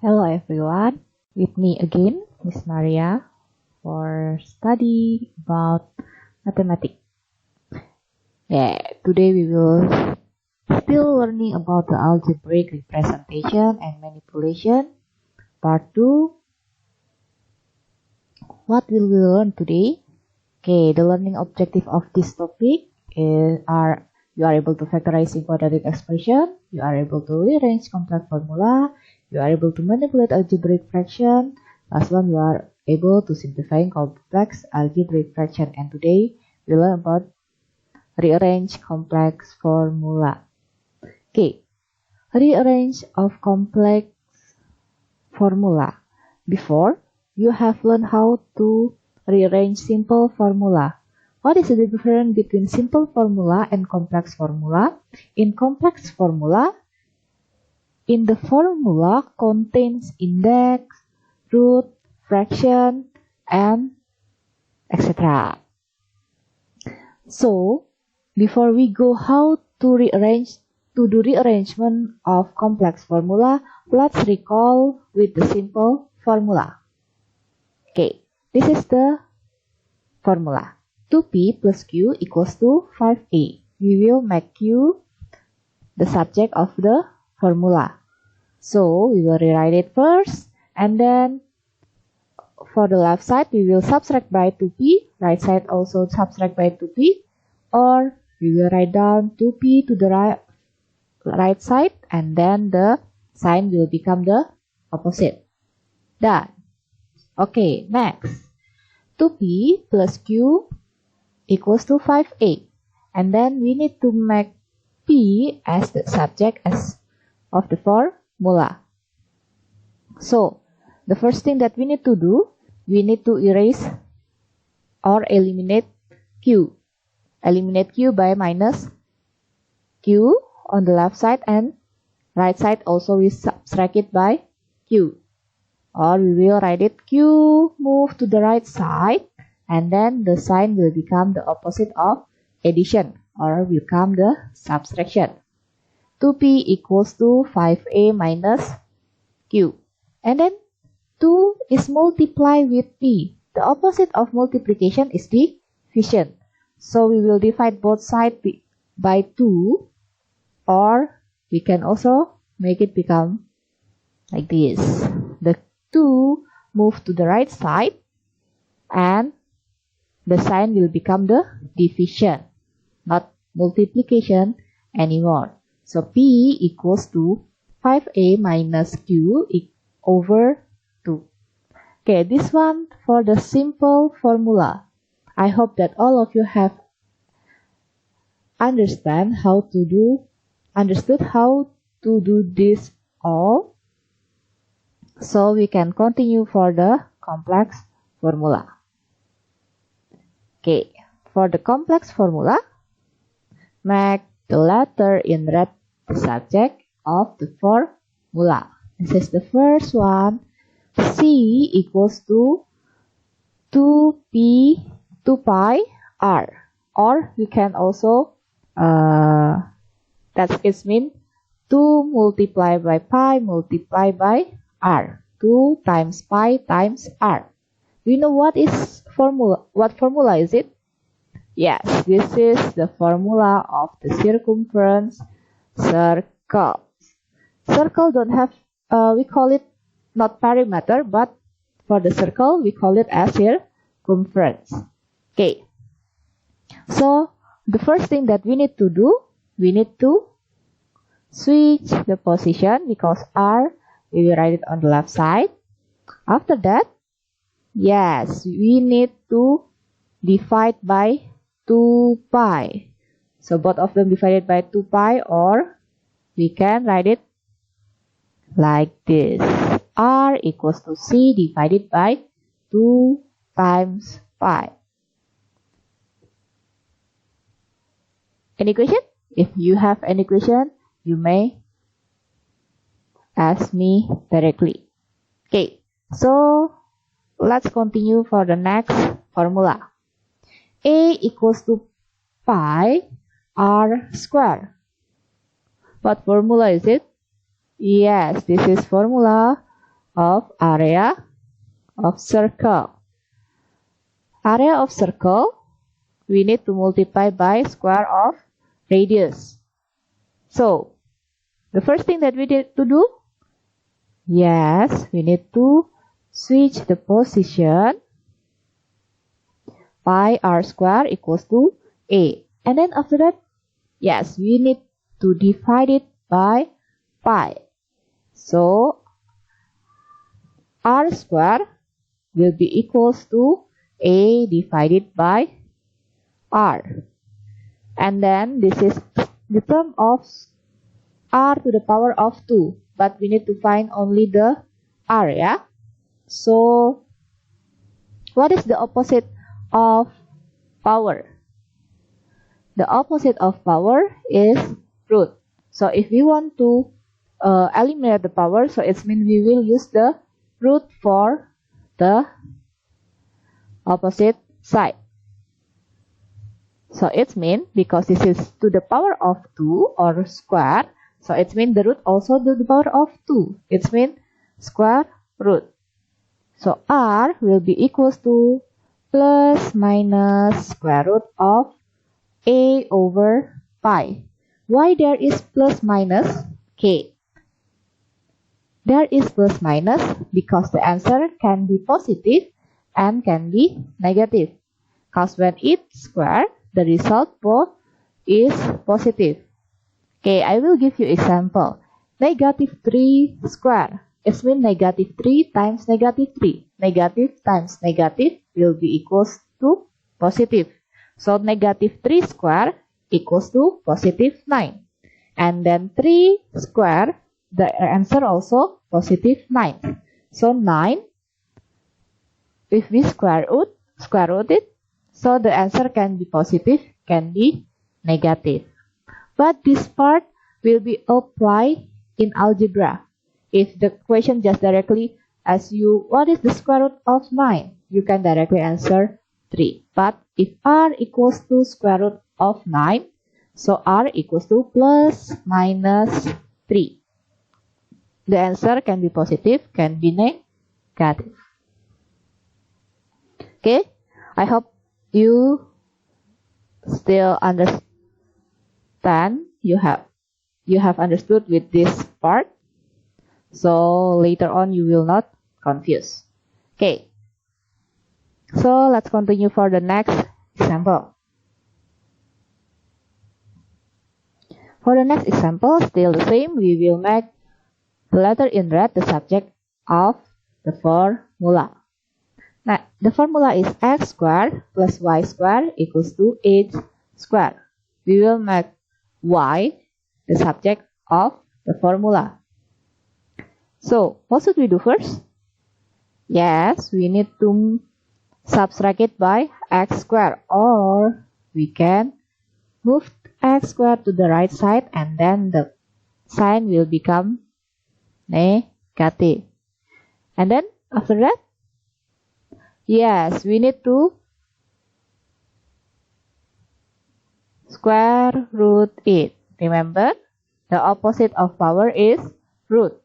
Hello everyone, with me again, Miss Maria, for study about mathematics. Today we will still learning about the algebraic representation and manipulation. Part 2. What will we learn today? The learning objective of this topic are you are able to factorize quadratic expression, you are able to rearrange complex formula, you are able to manipulate algebraic fraction. Last one, you are able to simplify complex algebraic fraction. And today we learn about rearrange complex formula. Rearrange of complex formula. Before, you have learned how to rearrange simple formula. What is the difference between simple formula and complex formula? In complex formula, in the formula contains index, root, fraction, and etc. So, before we go how to do rearrangement of complex formula, let's recall with the simple formula. This is the formula. 2p plus q equals to 5a. We will make q the subject of the formula. So, we will rewrite it first, and then for the left side, we will subtract by 2p, right side also subtract by 2p, or we will write down 2p to the right side, and then the sign will become the opposite. Done. Next. 2p plus q equals to 5a, and then we need to make p as the subject of the formula. So, the first thing that we need to do, we need to erase or eliminate q. Eliminate q by minus q on the left side, and right side also we subtract it by q. Or we will write it q move to the right side, and then the sign will become the opposite of addition, or become the subtraction. 2p equals to 5a minus q. And then 2 is multiplied with p. The opposite of multiplication is division. So we will divide both sides by 2, or we can also make it become like this. The 2 move to the right side, and the sign will become the division, not multiplication anymore. So p equals to 5a minus q over 2. This one for the simple formula. I hope that all of you have understood how to do this all. So we can continue for the complex formula. For the complex formula, make the letter in red the subject of the formula. This is the first one. C equals to 2pi r. Or we can also, that is mean 2 multiplied by pi multiplied by r. 2 times pi times r. Do you know what is formula? What formula is it? Yes, this is the formula of the circumference circle. Circle don't have, we call it not perimeter, but for the circle, we call it as circumference. So, the first thing that we need to do, we need to switch the position, because r, we will write it on the left side. After that, yes, we need to divide by 2 pi. So both of them divided by 2 pi, or we can write it like this. R equals to C divided by 2 times pi. Any question? If you have any question, you may ask me directly. So let's continue for the next formula. A equals to pi r square. What formula is it? Yes, this is formula of area of circle. Area of circle, we need to multiply by square of radius. So, the first thing that we need to do, yes, we need to switch the position. Pi r square equals to a. And then after that, yes, we need to divide it by pi. So, r square will be equals to a divided by r. And then this is the term of r to the power of 2. But we need to find only the r, yeah? So, what is the opposite of power? The opposite of power is root. So if we want to eliminate the power, so it means we will use the root for the opposite side. So it means because this is to the power of 2 or square, so it means the root also to the power of 2. It means square root. So r will be equals to plus minus square root of a over pi. Why there is plus minus? Okay. There is plus minus because the answer can be positive and can be negative. Because when it's square, the result both is positive. Okay, I will give you example. Negative 3 square. It means negative 3 times negative 3. Negative times negative will be equals to positive. So negative 3 square equals to positive 9. And then 3 square, the answer also positive 9. So 9, if we square root it, so the answer can be positive, can be negative. But this part will be applied in algebra. If the question just directly asks you, what is the square root of 9? You can directly answer 3. But if r equals to square root of 9, so r equals to plus minus 3. The answer can be positive, can be negative. Okay, I hope you still understand. You have understood with this part. So later on you will not confuse. Okay. So let's continue for the next example. For the next example, still the same, we will make the letter in red the subject of the formula. Now, the formula is x squared plus y squared equals to 8 squared. We will make y the subject of the formula. So, what should we do first? Yes, we need to subtract it by x squared, or we can move x squared to the right side and then the sign will become negative. And then after that, yes, we need to square root it. Remember, the opposite of power is root.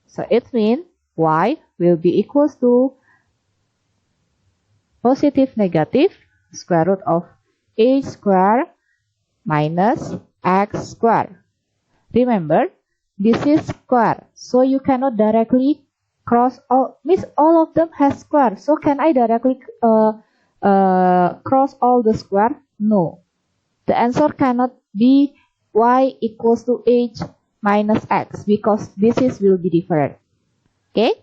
So it means y will be equals to positive negative square root of a squared minus x squared. Remember, this is square, so you cannot directly cross all. Means all of them has square. So can I directly cross all the square? No. The answer cannot be y equals to h minus x because this will be different. Okay?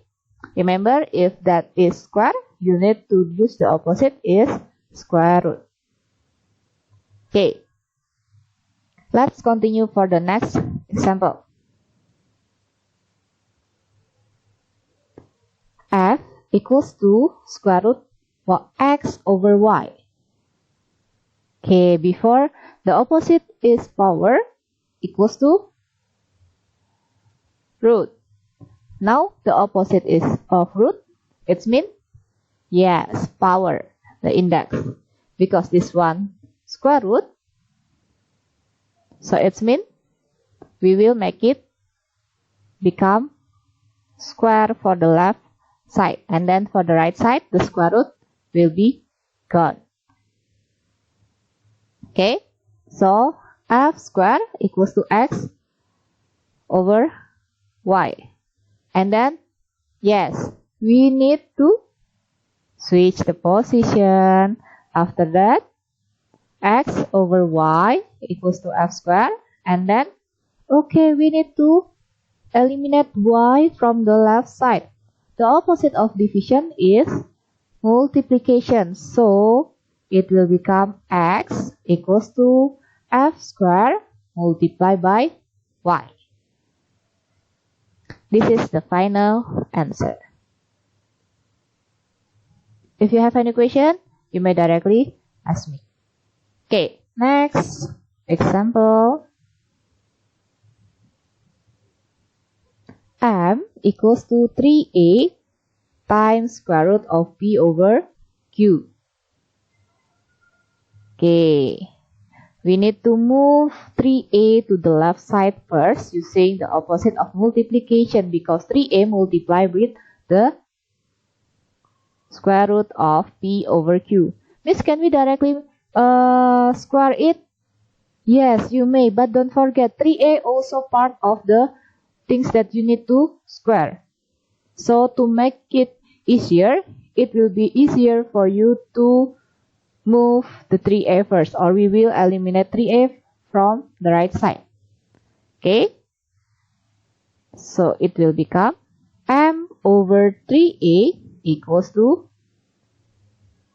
Remember, if that is square, you need to use the opposite is square root. Okay. Let's continue for the next example. F equals to square root of x over y. Okay, before the opposite is power equals to root. Now the opposite is of root. It means yes, power, the index, because this one square root. So it means we will make it become square for the left side, and then for the right side the square root will be gone. Okay, so f square equals to x over y, and then yes, we need to switch the position. After that, x over y equals to f square, and then okay, we need to eliminate y from the left side. The opposite of division is multiplication, so it will become x equals to f square multiplied by y. This is the final answer. If you have any question, you may directly ask me. Okay, next example. M equals to 3a times square root of p over q. Okay, we need to move 3a to the left side first using the opposite of multiplication, because 3a multiplied with the square root of p over q. Miss, can we directly square it? Yes, you may, but don't forget 3a also part of the things that you need to square. So to make it easier, it will be easier for you to move the 3a first, or we will eliminate 3a from the right side. Okay, so it will become m over 3a equals to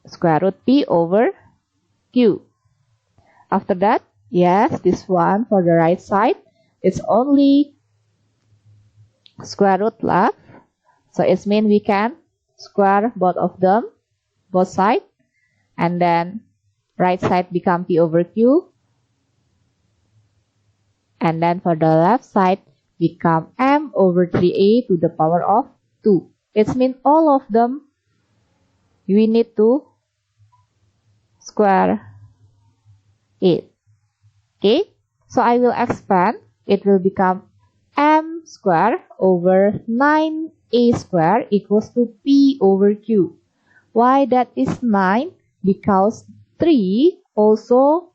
square root p over q. After that, yes, this one for the right side, it's only square root left, so it means we can square both of them, both sides, and then right side become p over q, and then for the left side become m over 3a to the power of 2. It means all of them we need to square it. Okay, so I will expand. It will become m square over 9a square equals to p over q. Why that is 9? Because 3 also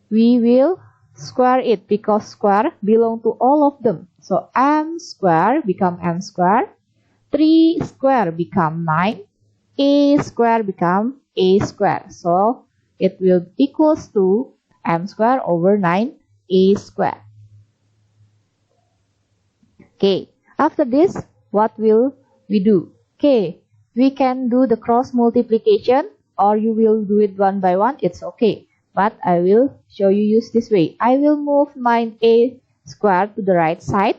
we will square it, because square belong to all of them. So m square become m square, 3 square become 9, a square become a square. So it will equals to m square over 9a square. Okay, after this, what will we do? Okay, we can do the cross multiplication, or you will do it one by one, it's okay. But I will show you use this way. I will move 9a square to the right side,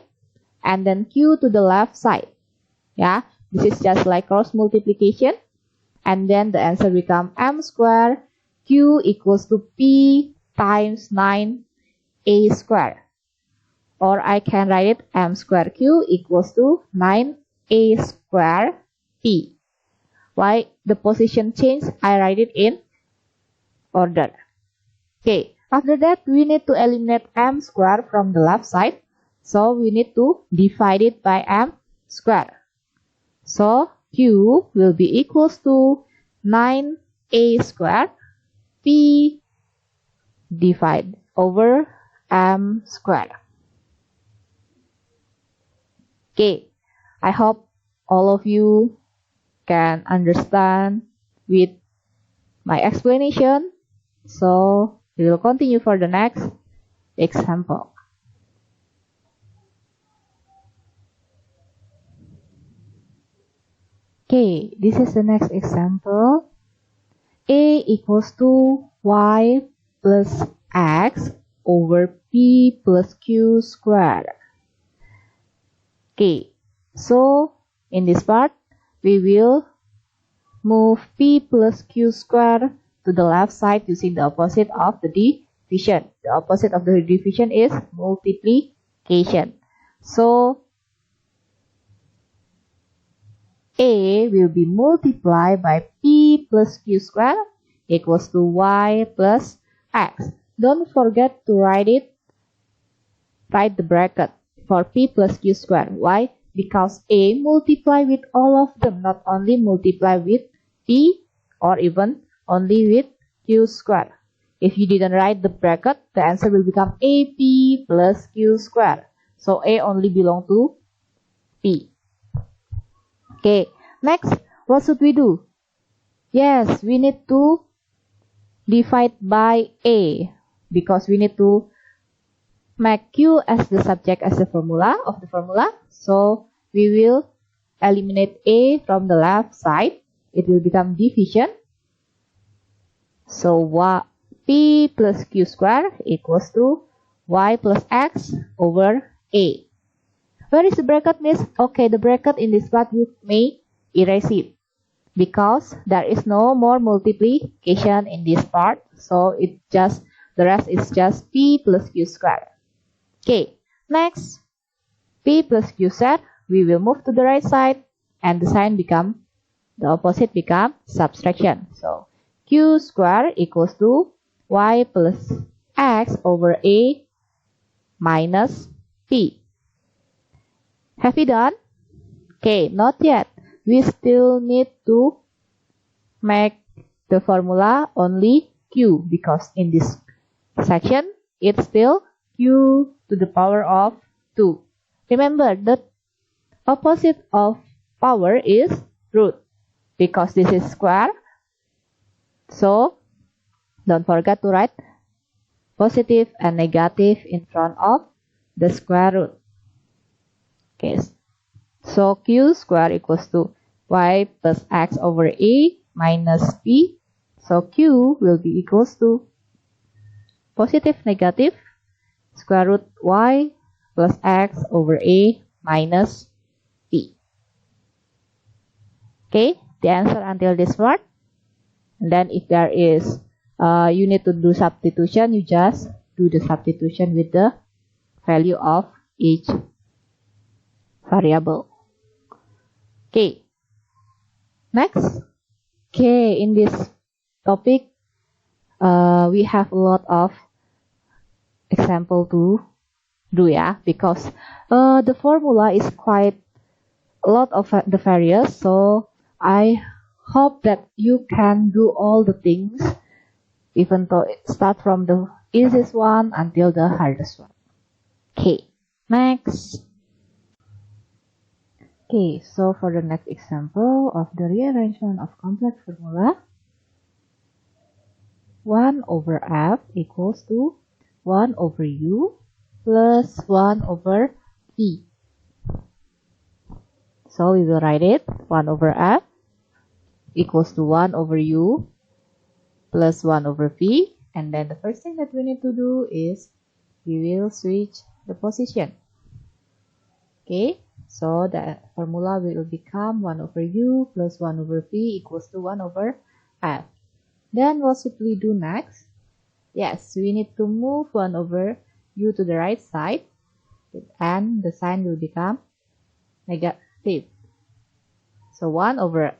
and then q to the left side. Yeah, this is just like cross multiplication. And then the answer become m square q equals to p times 9a square. Or I can write it m square q equals to 9a square p. Why the position change? I write it in order. Okay, after that we need to eliminate m square from the left side. So we need to divide it by m square. So q will be equals to 9a square p divide over m square. Okay, I hope all of you can understand with my explanation. So we will continue for the next example. Okay, this is the next example. A equals to y plus x over p plus q squared. Okay, so in this part, we will move p plus q squared to the left side using the opposite of the division. The opposite of the division is multiplication. So a will be multiplied by p plus q squared equals to y plus x. Don't forget to write the bracket for p plus q squared. Why? because A multiply with all of them, not only multiply with P or even only with Q square. If you didn't write the bracket, the answer will become AP plus Q square. So A only belong to P. Okay, next, what should we do? Yes, we need to divide by A because we need to make Q as the subject as the formula of the formula. So we will eliminate A from the left side. It will become division. So P plus Q square equals to Y plus X over A. Where is the bracket, miss? Okay, the bracket in this part you may erase it because there is no more multiplication in this part. So the rest is just P plus Q square. Okay, next, P plus Q square, we will move to the right side and the sign become, the opposite become subtraction. So Q square equals to Y plus X over A minus P. Have you done? Okay, not yet. We still need to make the formula only Q because in this section it's still Q to the power of 2. Remember, the opposite of power is root because this is square. So don't forget to write positive and negative in front of the square root. Okay, so Q square equals to Y plus X over A minus P. So Q will be equals to positive negative square root Y plus X over A minus P. Okay, the answer until this part. And then if there is, you need to do substitution, you just do the substitution with the value of each variable. Okay, next. Okay, in this topic, we have a lot of example to do, yeah, because the formula is quite a lot of the various. So I hope that you can do all the things, even though it start from the easiest one until the hardest one. Okay, next. Okay, so for the next example of the rearrangement of complex formula, 1 over F equals to 1 over U plus 1 over P. So we will write it 1 over F equals to 1 over U plus 1 over P. And then the first thing that we need to do is we will switch the position. Okay, so the formula will become 1 over U plus 1 over P equals to 1 over F. Then what should we do next? Yes, we need to move 1 over U to the right side and the sign will become negative. So 1 over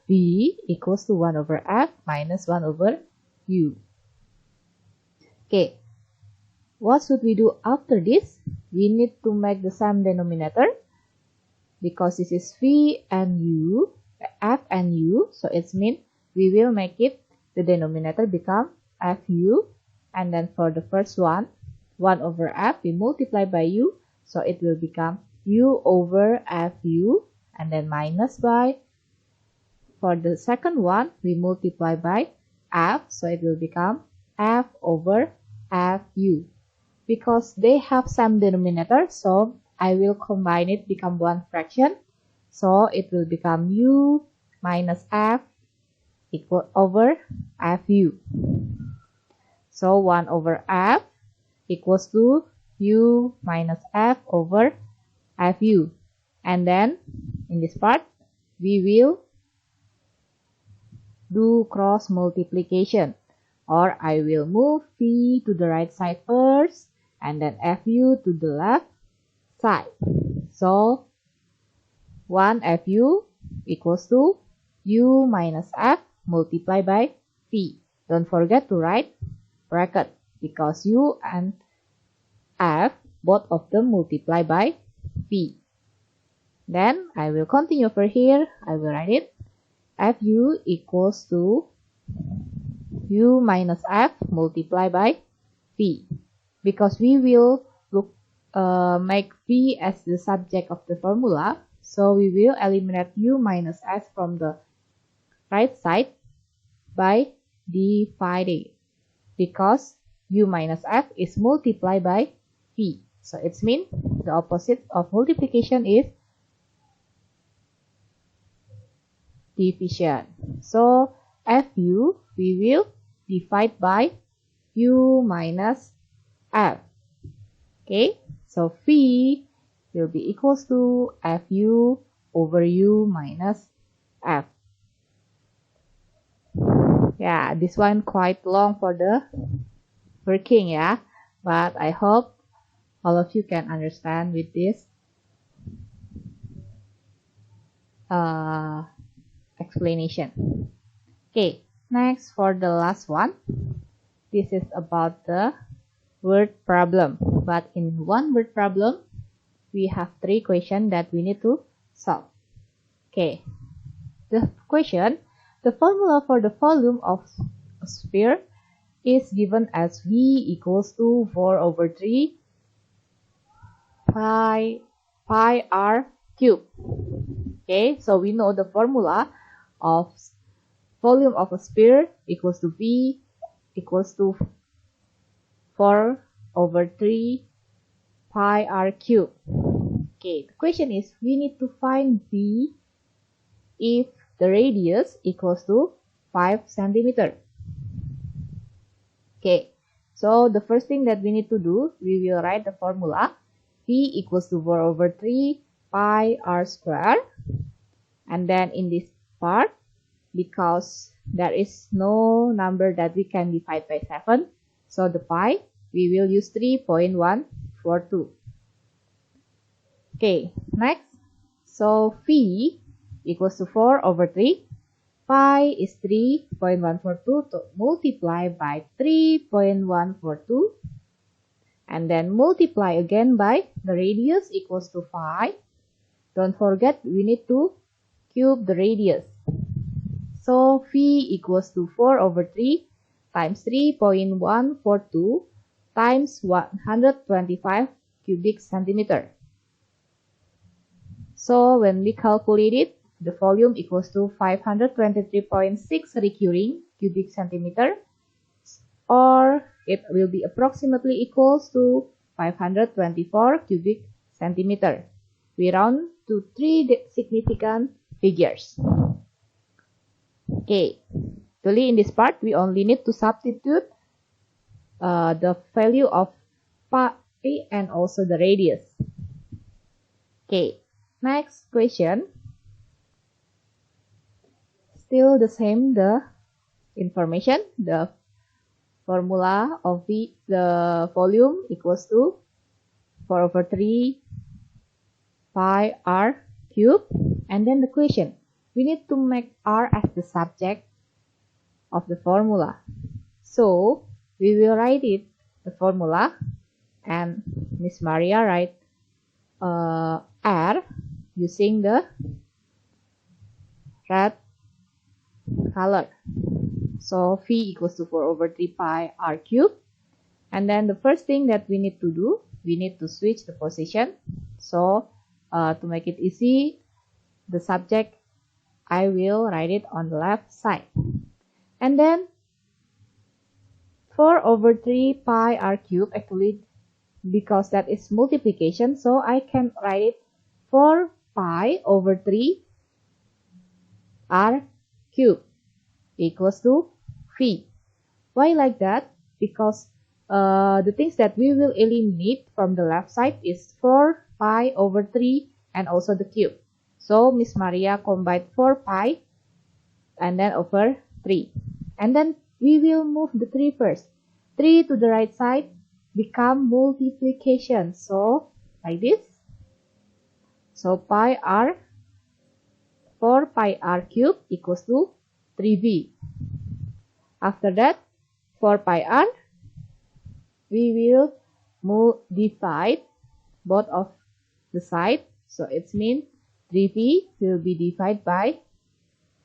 V equals to 1 over F minus 1 over U. Okay, what should we do after this? We need to make the same denominator because this is V and U, F and U. So it means we will make it, the denominator become FU. And then for the first one, 1 over F, we multiply by U. So it will become U over FU. And then minus by, for the second one, we multiply by F. So it will become F over FU. Because they have same denominator, so I will combine it, become one fraction. So it will become U minus F equal over FU. So 1 over F equals to U minus F over FU. And then in this part, we will do cross multiplication. Or I will move V to the right side first and then FU to the left side. So 1 FU equals to U minus F multiplied by V. Don't forget to write bracket because U and F, both of them multiply by V. Then I will continue over here. I will write it. Fu equals to u minus f multiplied by v. Because we will make v as the subject of the formula, so we will eliminate u minus s from the right side by dividing, because u minus f is multiplied by v. So it means the opposite of multiplication is division. So fu we will divide by u minus f. Okay, so v will be equals to fu over u minus f. Yeah, this one quite long for the working, yeah, but I hope all of you can understand with this explanation. Okay, next for the last one. This is about the word problem, but in one word problem we have 3 questions that we need to solve. Okay, the question, the formula for the volume of a sphere is given as V equals to 4 over 3 pi r cube. Okay, so we know the formula of volume of a sphere equals to V equals to 4 over 3 pi r cube. Okay, the question is we need to find V if the radius equals to 5 centimeter. Okay, so the first thing that we need to do, we will write the formula V equals to 4 over 3 pi r square. And then in this part, because there is no number that we can divide by 7, so the pi, we will use 3.142. Okay, next, so V equals to 4 over 3. Pi is 3.142 to multiply by 3.142, and then multiply again by the radius equals to 5. Don't forget we need to cube the radius. So V equals to 4 over 3 times 3.142 times 125 cubic centimeter. So when we calculate it, the volume equals to 523.6 recurring cubic centimeter, or it will be approximately equals to 524 cubic centimeter. We round to 3 significant figures. Okay, actually in this part we only need to substitute the value of pi and also the radius. Okay, next question. Still the same, the information, the formula of the volume equals to 4 over 3 pi r cube. And then the question, we need to make r as the subject of the formula. So we will write it, the formula, and Miss Maria write r using the red color. So V equals to 4 over 3 pi r cube. And then the first thing that we need to do, we need to switch the position. So to make it easy, the subject, I will write it on the left side. And then 4 over 3 pi r cube, actually because that is multiplication, so I can write it 4 pi over 3 r cube equals to V. Why like that? Because the things that we will eliminate from the left side is 4 pi over 3 and also the cube. So Miss Maria combined 4 pi and then over 3. And then we will move the 3 first. 3 to the right side become multiplication. So like this. So pi r, 4 pi r cube equals to 3v. After that, 4 pi r, we will divide both of the side. So it means 3v will be divided by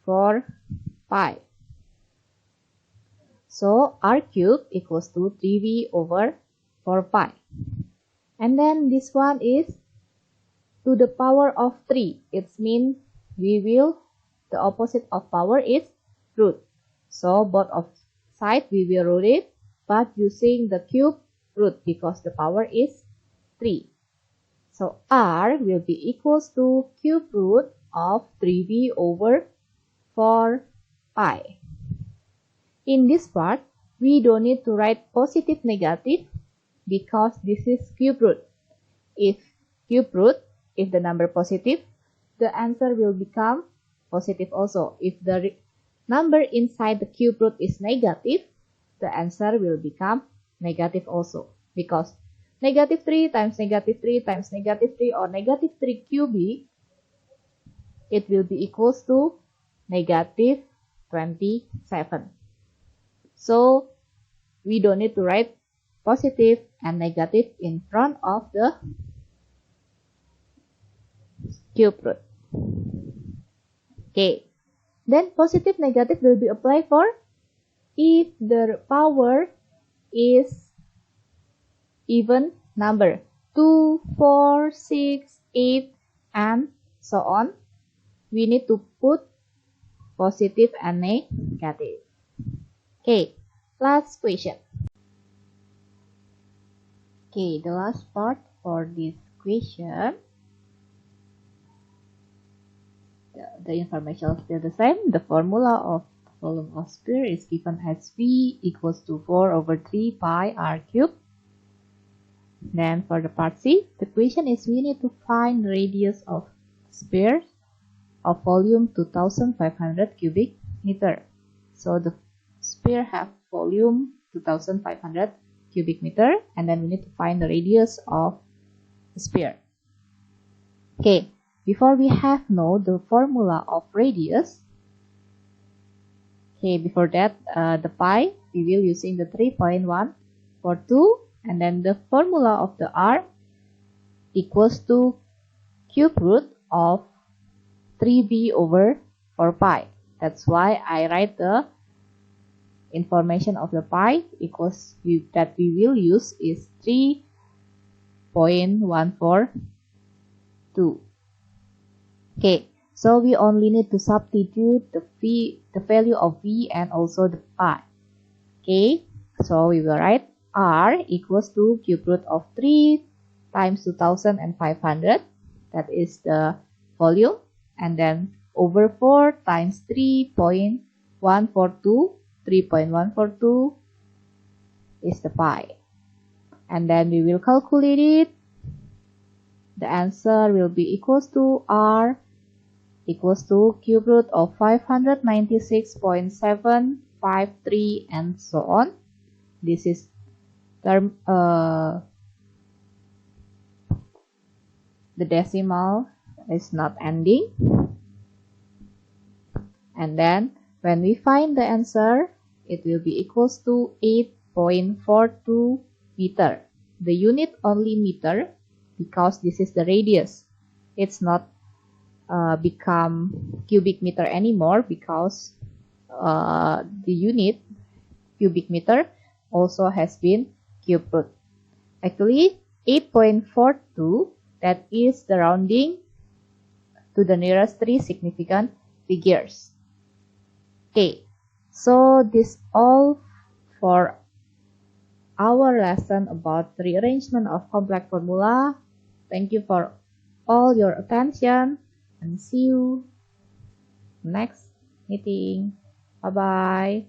4 pi. So r cubed equals to 3v over 4 pi. And then this one is to the power of 3. It means the opposite of power is root. So both of sides we will root it, but using the cube root because the power is 3. So r will be equals to cube root of 3v over 4 pi. In this part, we don't need to write positive negative because this is cube root. If the number positive, the answer will become positive also. If the number inside the cube root is negative, the answer will become negative also. Because negative 3 times negative 3 times negative 3 or negative 3 cubic, it will be equals to negative 27. So, we don't need to write positive and negative in front of the cube root. Okay. Then positive negative will be applied for if the power is even number 2, 4, 6, 8 and so on. We need to put positive and negative. Okay, last question. Okay, the last part for this question. The information is still the same. The formula of volume of sphere is given as V equals to 4 over 3 pi r cubed. Then for the part C, the question is we need to find radius of sphere of volume 2500 cubic meter. So the sphere have volume 2500 cubic meter and then we need to find the radius of the sphere. Okay. Before we have know the formula of radius, okay, before that, the pi, we will using the 3.142 and then the formula of the r equals to cube root of 3v over 4 pi. That's why I write the information of the pi equals that we will use is 3.142. Okay, so we only need to substitute the value of v and also the pi. Okay, so we will write r equals to cube root of 3 times 2500, that is the volume, and then over 4 times 3.142 is the pi. And then we will calculate it. The answer will be equals to r equals to cube root of 596.753 and so on. This is the decimal is not ending. And then when we find the answer, it will be equals to 8.42 meter. The unit only meter because this is the radius. It's not become cubic meter anymore because the unit cubic meter also has been cube root. Actually 8.42, that is the rounding to the nearest 3 significant figures. Okay, so this all for our lesson about rearrangement of complex formula. Thank you for all your attention. And see you next meeting. Bye bye.